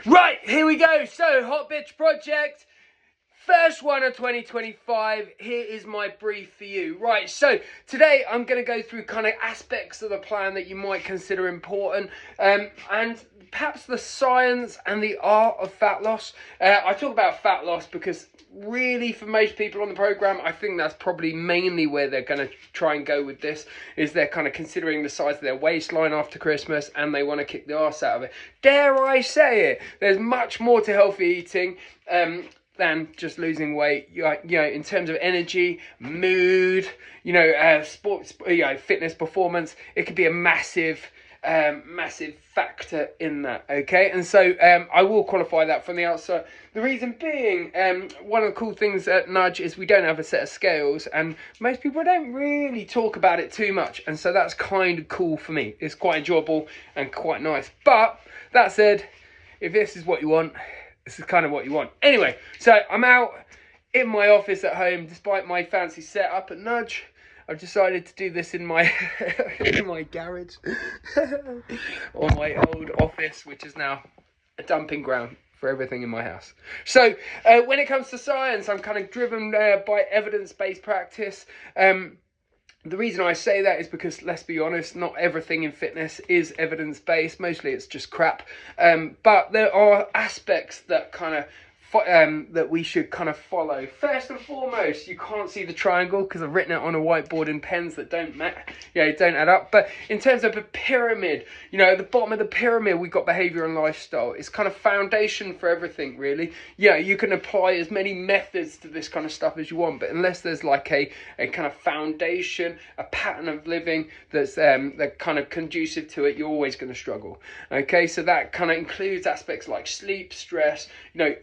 Right, here we go. So, Hot Bitch Project, first one of 2025. Here is my brief for you. Right, so today I'm going to go through kind of aspects of the plan that you might consider important, and perhaps the science and the art of fat loss. I talk about fat loss because really for most people on the program, I think that's probably mainly where they're going to try and go with this, is they're kind of considering the size of their waistline after Christmas and they want to kick the arse out of it. Dare I say it, there's much more to healthy eating than just losing weight. You know, in terms of energy, mood, sports, fitness, performance, it could be a massive factor in that. Okay, and so I will qualify that from the outside. The reason being, one of the cool things at Nudge is we don't have a set of scales, and most people don't really talk about it too much, and so that's kind of cool for me. It's quite enjoyable and quite nice. But that said, if this is what you want, this is kind of what you want. Anyway, so I'm out in my office at home, despite my fancy setup at Nudge. I've decided to do this in my in my garage or my old office, which is now a dumping ground for everything in my house. So when it comes to science, I'm kind of driven by evidence-based practice. The reason I say that is because, let's be honest, not everything in fitness is evidence-based. Mostly it's just crap. But there are aspects that kind of that we should kind of follow. First and foremost, you can't see the triangle because I've written it on a whiteboard in pens that don't add up. But in terms of a pyramid, at the bottom of the pyramid, we've got behavior and lifestyle. It's kind of foundation for everything, really. Yeah, you can apply as many methods to this kind of stuff as you want, but unless there's like a kind of foundation, a pattern of living that's that kind of conducive to it, you're always going to struggle. Okay, so that kind of includes aspects like sleep, stress,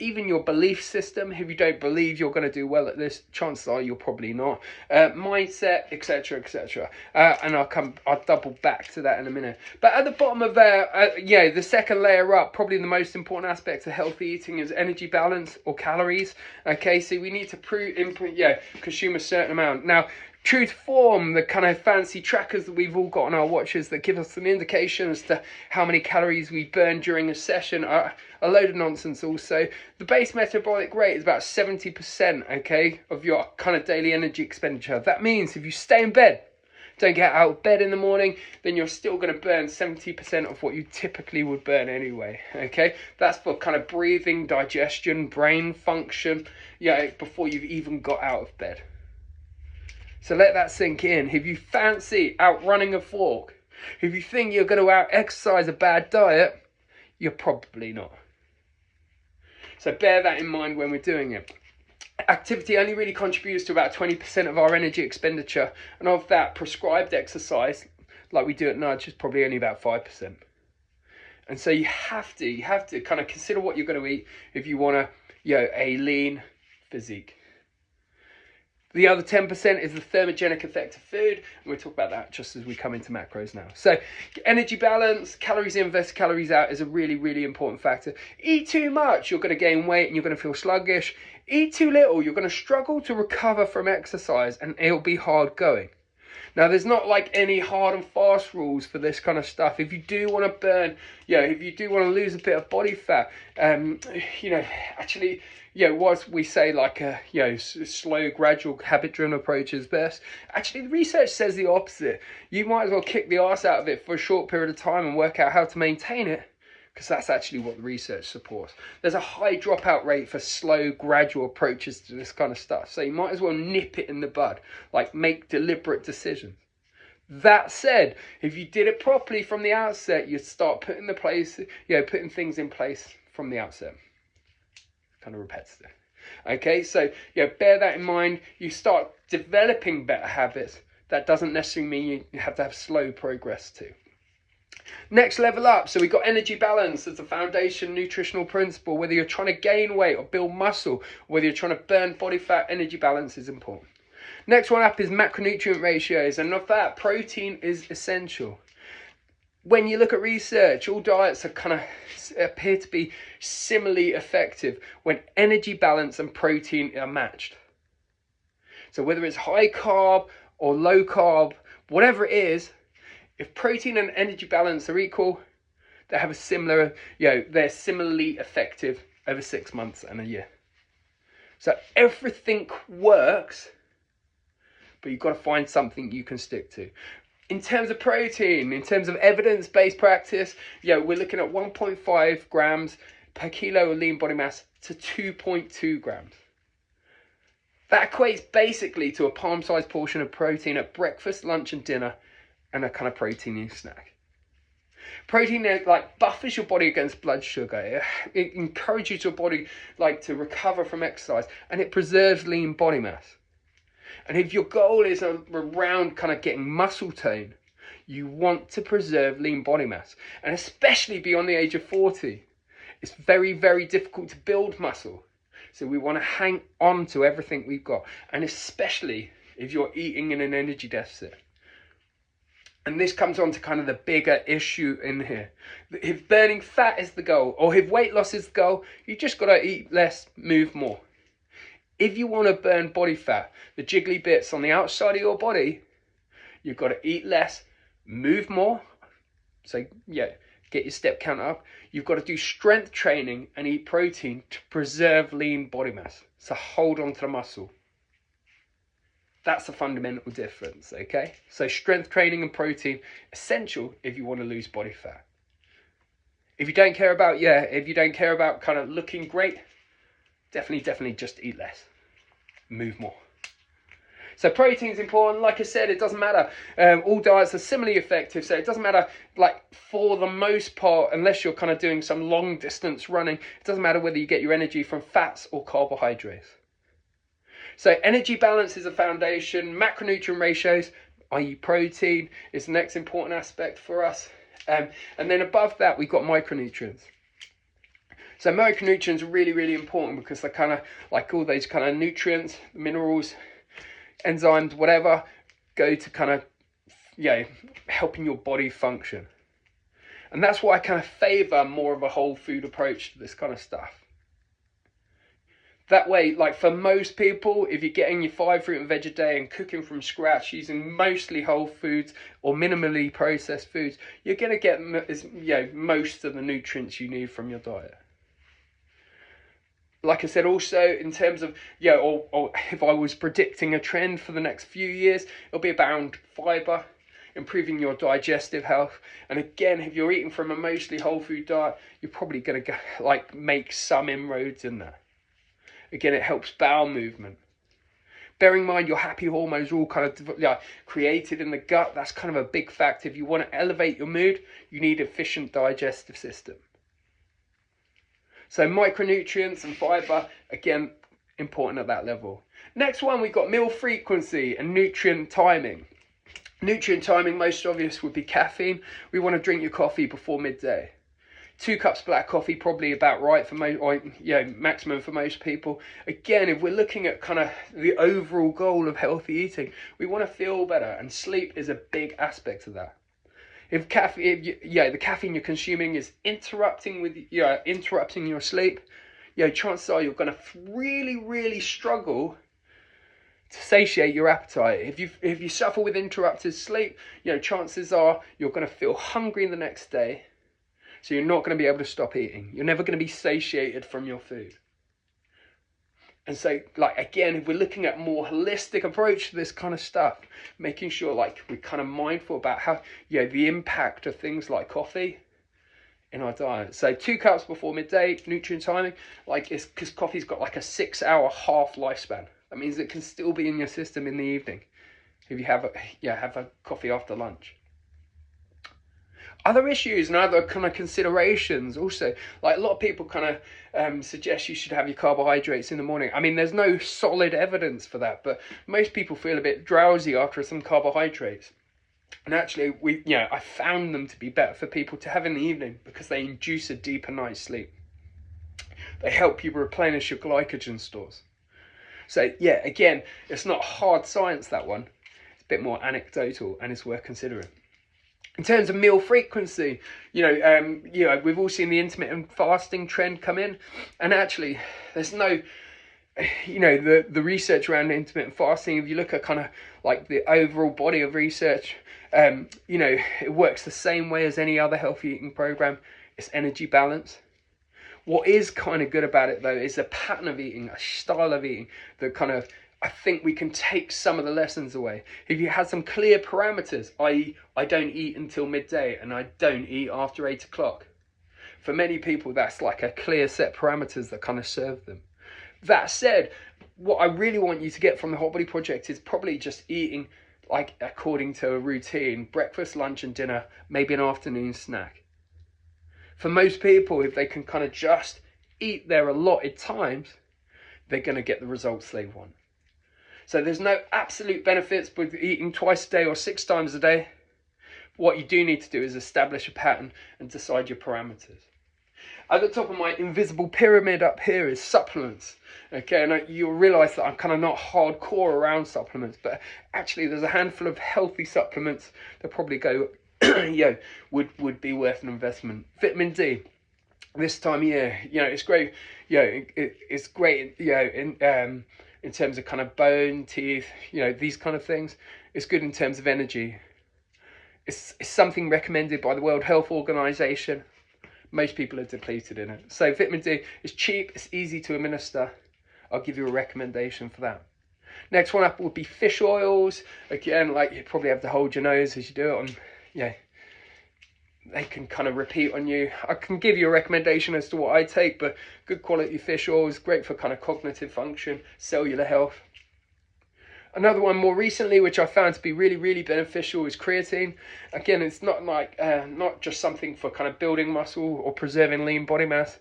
even your belief system. If you don't believe you're going to do well at this, chances are you're probably not. Mindset, etc. And I'll double back to that in a minute. But at the bottom of the second layer up, probably the most important aspect of healthy eating is energy balance or calories. Okay, so we need to consume a certain amount. Now, true to form, the kind of fancy trackers that we've all got on our watches that give us an indication as to how many calories we burn during a session are a load of nonsense also. The base metabolic rate is about 70%, okay, of your kind of daily energy expenditure. That means if you stay in bed, don't get out of bed in the morning, then you're still going to burn 70% of what you typically would burn anyway, okay? That's for kind of breathing, digestion, brain function, before you've even got out of bed. So let that sink in. If you fancy outrunning a fork, if you think you're going to out-exercise a bad diet, you're probably not. So bear that in mind when we're doing it. Activity only really contributes to about 20% of our energy expenditure. And of that, prescribed exercise, like we do at Nudge, is probably only about 5%. And so you have to kind of consider what you're going to eat if you want a lean physique. The other 10% is the thermogenic effect of food, and we'll talk about that just as we come into macros now. So energy balance, calories in versus calories out is a really, really important factor. Eat too much, you're going to gain weight and you're going to feel sluggish. Eat too little, you're going to struggle to recover from exercise and it'll be hard going. Now, there's not like any hard and fast rules for this kind of stuff. If you do want to burn, if you do want to lose a bit of body fat, whilst we say like a, slow, gradual, habit-driven approach is best, actually the research says the opposite. You might as well kick the arse out of it for a short period of time and work out how to maintain it, because that's actually what the research supports. There's a high dropout rate for slow, gradual approaches to this kind of stuff. So you might as well nip it in the bud, like make deliberate decisions. That said, if you did it properly from the outset, you'd start putting things in place from the outset. Kind of repetitive. Okay, so bear that in mind. You start developing better habits. That doesn't necessarily mean you have to have slow progress too. Next level up, so we've got energy balance as a foundation nutritional principle. Whether you're trying to gain weight or build muscle, whether you're trying to burn body fat, energy balance is important. Next one up is macronutrient ratios, and of that, protein is essential. When you look at research, all diets appear to be similarly effective when energy balance and protein are matched. So whether it's high carb or low carb, whatever it is, if protein and energy balance are equal, that have a similar, they're similarly effective over 6 months and a year. So everything works, but you've got to find something you can stick to. In terms of protein, in terms of evidence-based practice, we're looking at 1.5 grams per kilo of lean body mass to 2.2 grams. That equates basically to a palm-sized portion of protein at breakfast, lunch and dinner, and a kind of protein snack. Protein buffers your body against blood sugar. It encourages your body to recover from exercise, and it preserves lean body mass. And if your goal is around kind of getting muscle tone, you want to preserve lean body mass, and especially beyond the age of 40. It's very, very difficult to build muscle. So we want to hang on to everything we've got, and especially if you're eating in an energy deficit. And this comes on to kind of the bigger issue in here. If burning fat is the goal, or if weight loss is the goal, you just got to eat less, move more. If you want to burn body fat, the jiggly bits on the outside of your body, you've got to eat less, move more. So get your step count up. You've got to do strength training and eat protein to preserve lean body mass. So hold on to the muscle. That's a fundamental difference, okay? So strength training and protein, essential if you want to lose body fat. If you don't care about kind of looking great, definitely just eat less. Move more. So protein is important. Like I said, it doesn't matter. All diets are similarly effective. So it doesn't matter, for the most part, unless you're kind of doing some long distance running, it doesn't matter whether you get your energy from fats or carbohydrates. So energy balance is a foundation. Macronutrient ratios, i.e. protein, is the next important aspect for us. And then above that, we've got micronutrients. So micronutrients are really, really important because they're kind of all those kind of nutrients, minerals, enzymes, whatever, go to kind of, helping your body function. And that's why I kind of favor more of a whole food approach to this kind of stuff. That way, for most people, if you're getting your 5 fruit and veg a day and cooking from scratch using mostly whole foods or minimally processed foods, you're going to get most of the nutrients you need from your diet. Like I said, also in terms of, or if I was predicting a trend for the next few years, it'll be around fiber, improving your digestive health. And again, if you're eating from a mostly whole food diet, you're probably going to make some inroads in that. Again, it helps bowel movement. Bearing in mind your happy hormones are all kind of created in the gut. That's kind of a big factor. If you want to elevate your mood, you need an efficient digestive system. So micronutrients and fiber, again, important at that level. Next one, we've got meal frequency and nutrient timing. Nutrient timing, most obvious, would be caffeine. We want to drink your coffee before midday. 2 cups black coffee, probably about right for maximum for most people. Again, if we're looking at kind of the overall goal of healthy eating, we want to feel better, and sleep is a big aspect of that. If the caffeine you're consuming is interrupting your sleep, chances are you're going to really, really struggle to satiate your appetite. If you suffer with interrupted sleep, chances are you're going to feel hungry the next day. So you're not going to be able to stop eating. You're never going to be satiated from your food. And so, again, if we're looking at a more holistic approach to this kind of stuff, making sure, we're kind of mindful about how, the impact of things like coffee in our diet. So 2 cups before midday, nutrient timing, it's because coffee's got a 6-hour half lifespan. That means it can still be in your system in the evening if you have a coffee after lunch. Other issues and other kind of considerations also, a lot of people kind of suggest you should have your carbohydrates in the morning. I mean, there's no solid evidence for that, but most people feel a bit drowsy after some carbohydrates. And actually, I found them to be better for people to have in the evening because they induce a deeper night's sleep. They help you replenish your glycogen stores. So again, it's not hard science, that one. It's a bit more anecdotal, and it's worth considering. In terms of meal frequency, we've all seen the intermittent fasting trend come in, and actually there's no, the research around intermittent fasting, if you look at kind of the overall body of research, it works the same way as any other healthy eating program. it's energy balance. What is kind of good about it though is a pattern of eating, a style of eating that kind of, I think we can take some of the lessons away. If you had some clear parameters, i.e. I don't eat until midday and I don't eat after 8 o'clock. For many people, that's like a clear set parameters that kind of serve them. That said, what I really want you to get from the Hot Body Project is probably just eating like according to a routine, breakfast, lunch and dinner, maybe an afternoon snack. For most people, if they can kind of just eat their allotted times, they're going to get the results they want. So there's no absolute benefits with eating twice a day or 6 times a day. What you do need to do is establish a pattern and decide your parameters. At the top of my invisible pyramid up here is supplements. Okay, and you'll realise that I'm kind of not hardcore around supplements, but actually there's a handful of healthy supplements that probably go, would be worth an investment. Vitamin D, this time of year, it's great. It's great. In terms of kind of bone, teeth, these kind of things. It's good in terms of energy. It's something recommended by the World Health Organization. Most people are depleted in it. So vitamin D is cheap, it's easy to administer. I'll give you a recommendation for that. Next one up would be fish oils. Again, like you probably have to hold your nose as you do it on, they can kind of repeat on you. I can give you a recommendation as to what I take, but good quality fish oil is great for kind of cognitive function, cellular health. Another one more recently, which I found to be really, really beneficial, is creatine. Again, it's not like not just something for kind of building muscle or preserving lean body mass.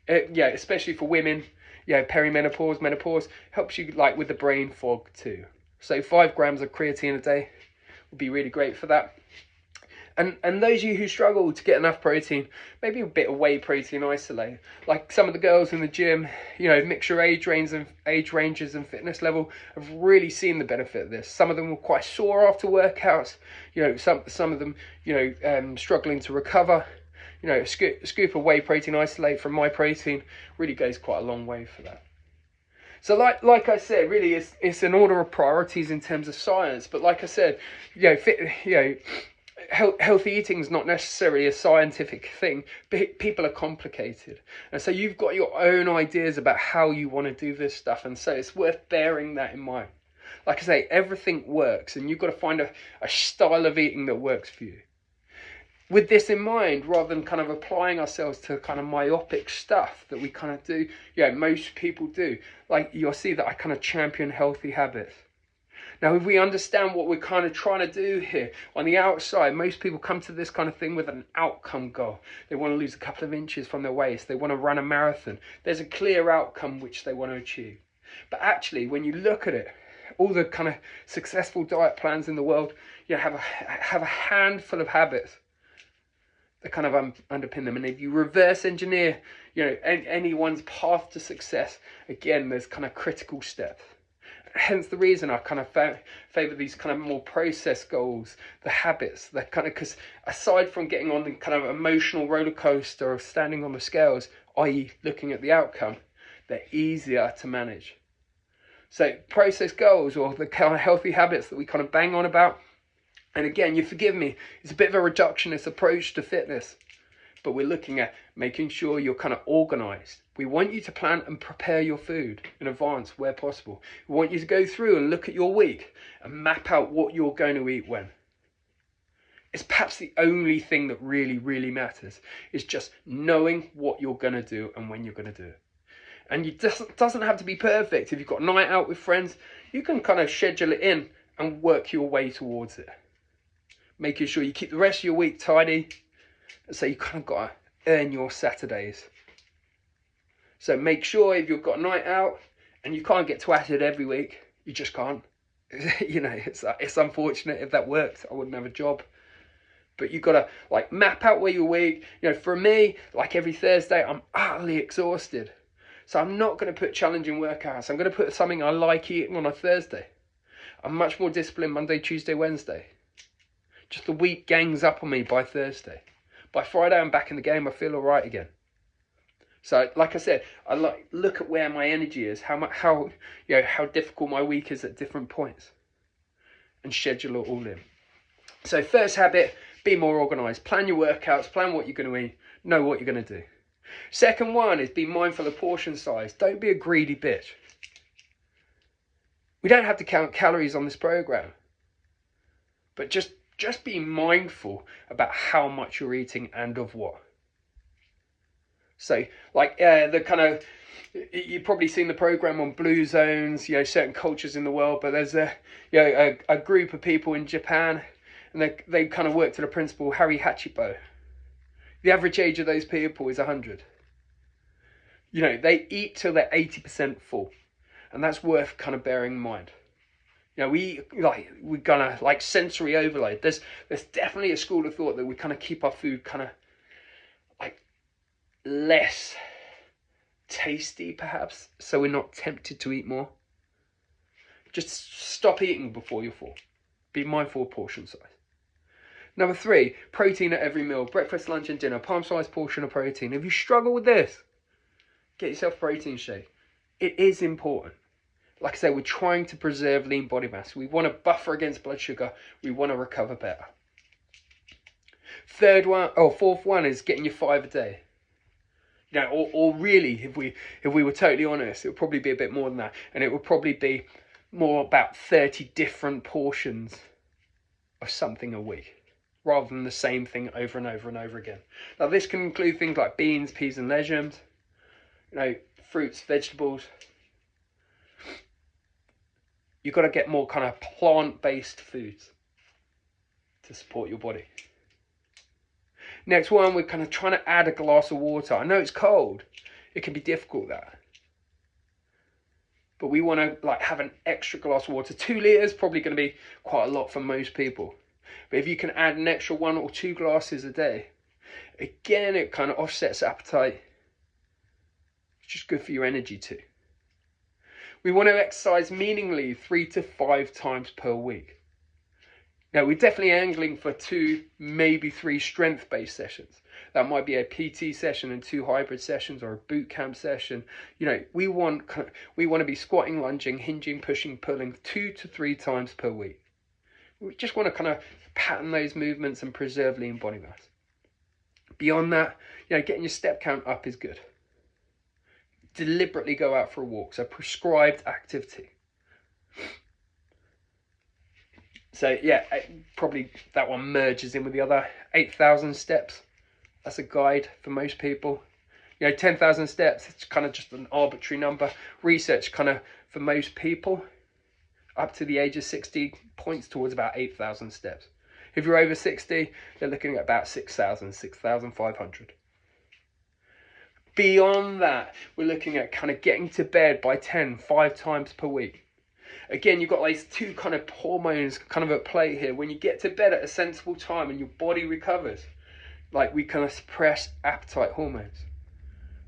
Especially for women. Perimenopause, menopause helps you like with the brain fog too. So 5 grams of creatine a day would be really great for that. And those of you who struggle to get enough protein, maybe a bit of whey protein isolate. Like some of the girls in the gym, mixture age ranges and fitness level have really seen the benefit of this. Some of them were quite sore after workouts. Some of them, struggling to recover. A scoop of whey protein isolate from My Protein really goes quite a long way for that. So like I said, really it's an order of priorities in terms of science. But like I said, healthy eating is not necessarily a scientific thing, but people are complicated. And so you've got your own ideas about how you want to do this stuff. And so it's worth bearing that in mind. Like I say, everything works and you've got to find a style of eating that works for you. With this in mind, rather than kind of applying ourselves to kind of myopic stuff that we kind of do, most people do. Like you'll see that I kind of champion healthy habits. Now, if we understand what we're kind of trying to do here, on the outside, most people come to this kind of thing with an outcome goal. They want to lose a couple of inches from their waist. They want to run a marathon. There's a clear outcome which they want to achieve. But actually, when you look at it, all the kind of successful diet plans in the world, have a handful of habits that kind of underpin them. And if you reverse engineer, anyone's path to success, again, there's kind of critical steps. Hence the reason I kind of favour these kind of more process goals, the habits, that kind of, because aside from getting on the kind of emotional roller coaster of standing on the scales, i.e. looking at the outcome, they're easier to manage. So process goals, or the kind of healthy habits that we kind of bang on about, and again, you forgive me, it's a bit of a reductionist approach to fitness, but we're looking at making sure you're kind of organised. We want you to plan and prepare your food in advance where possible. We want you to go through and look at your week and map out what you're going to eat when. It's perhaps the only thing that really, really matters, is just knowing what you're going to do and when you're going to do it. And it doesn't have to be perfect. If you've got a night out with friends, you can kind of schedule it in and work your way towards it. Making sure you keep the rest of your week tidy. So you kind of got to earn your Saturdays. So make sure if you've got a night out and you can't get twatted every week, you just can't. It's unfortunate. If that worked, I wouldn't have a job. But you've got to like map out where your week. For me, like every Thursday, I'm utterly exhausted. So I'm not going to put challenging workouts. I'm going to put something I like eating on a Thursday. I'm much more disciplined Monday, Tuesday, Wednesday. Just the week gangs up on me by Thursday. By Friday, I'm back in the game. I feel all right again. So, like I said, I look at where my energy is, how difficult my week is at different points, and schedule it all in. So, first habit: be more organised. Plan your workouts. Plan what you're going to eat. Know what you're going to do. Second one is be mindful of portion size. Don't be a greedy bitch. We don't have to count calories on this program, but just be mindful about how much you're eating and of what. So, like the kind of, you've probably seen the program on blue zones, certain cultures in the world, but there's a group of people in Japan, and they kind of work to the principle Hari Hachibo. The average age of those people is 100. They eat till they're 80% full, and that's worth kind of bearing in mind. We're gonna like sensory overload. There's definitely a school of thought that we kind of keep our food kind of like less tasty, perhaps, so we're not tempted to eat more. Just stop eating before you're full. Be mindful of portion size. Number 3, protein at every meal. Breakfast, lunch and dinner. Palm-sized portion of protein. If you struggle with this, get yourself a protein shake. It is important. Like I say, we're trying to preserve lean body mass. We want to buffer against blood sugar. We want to recover better. Fourth one is getting your 5 a day. Or really, if we were totally honest, it would probably be a bit more than that. And it would probably be more about 30 different portions of something a week, rather than the same thing over and over and over again. Now, this can include things like beans, peas and legumes, fruits, vegetables. You've got to get more kind of plant-based foods to support your body. Next one, we're kind of trying to add a glass of water. I know it's cold. It can be difficult, that. But we want to have an extra glass of water. 2 litres probably going to be quite a lot for most people. But if you can add an extra 1 or 2 glasses a day, again, it kind of offsets appetite. It's just good for your energy too. We want to exercise meaningfully 3 to 5 times per week. Now, we're definitely angling for 2, maybe 3 strength-based sessions. That might be a PT session and 2 hybrid sessions, or a boot camp session. We want to be squatting, lunging, hinging, pushing, pulling 2 to 3 times per week. We just want to kind of pattern those movements and preserve lean body mass. Beyond that, getting your step count up is good. Deliberately go out for a walk, so prescribed activity. So yeah, probably that one merges in with the other. 8,000 steps, that's a guide for most people. 10,000 steps, it's kind of just an arbitrary number. Research kind of, for most people, up to the age of 60, points towards about 8,000 steps. If you're over 60, they're looking at about 6,000, 6,500. Beyond that, we're looking at kind of getting to bed by 5 times per week. Again, you've got these 2 kind of hormones kind of at play here. When you get to bed at a sensible time and your body recovers, we kind of suppress appetite hormones.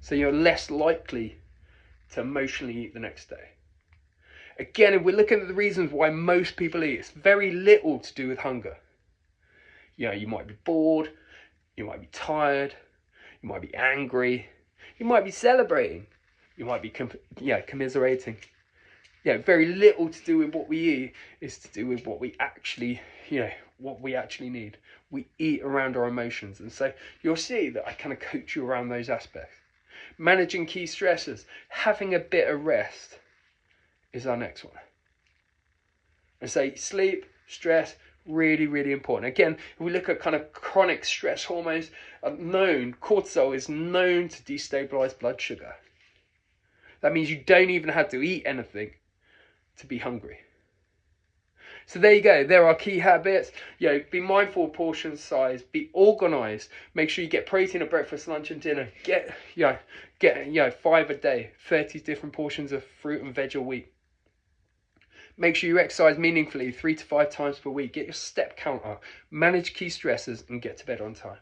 So you're less likely to emotionally eat the next day. Again, if we're looking at the reasons why most people eat, it's very little to do with hunger. You might be bored, you might be tired, you might be angry, you might be celebrating, you might be commiserating. Very little to do with what we eat. Is to do with what we actually, what we actually need. We eat around our emotions, and so you'll see that I kind of coach you around those aspects. Managing key stressors, having a bit of rest is our next one. And so sleep, stress, really, really important. Again, if we look at kind of chronic stress hormones, cortisol is known to destabilize blood sugar. That means you don't even have to eat anything to be hungry. So there you go. There are key habits. Be mindful of portion size. Be organized. Make sure you get protein at breakfast, lunch, and dinner. Get 5 a day. 30 different portions of fruit and veg a week. Make sure you exercise meaningfully 3 to 5 times per week. Get your step count up. Manage key stressors and get to bed on time.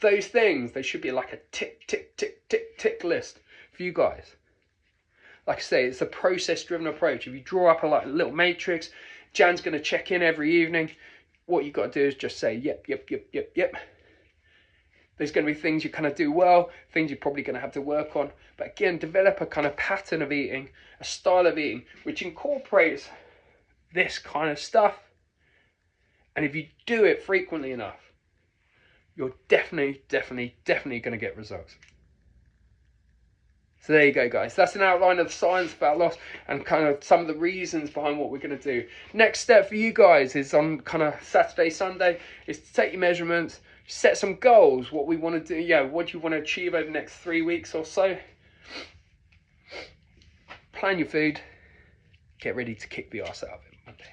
Those things, they should be like a tick, tick, tick, tick, tick list for you guys. Like I say, it's a process-driven approach. If you draw up a little matrix, Jan's going to check in every evening. What you've got to do is just say, yep. There's going to be things you kind of do well, things you're probably going to have to work on. But again, develop a kind of pattern of eating, a style of eating, which incorporates this kind of stuff. And if you do it frequently enough, you're definitely going to get results. So there you go, guys. That's an outline of the science of fat loss and kind of some of the reasons behind what we're going to do. Next step for you guys is on kind of Saturday, Sunday, is to take your measurements, set some goals, what we want to do, what you want to achieve over the next 3 weeks or so. Plan your food, get ready to kick the arse out of it Monday.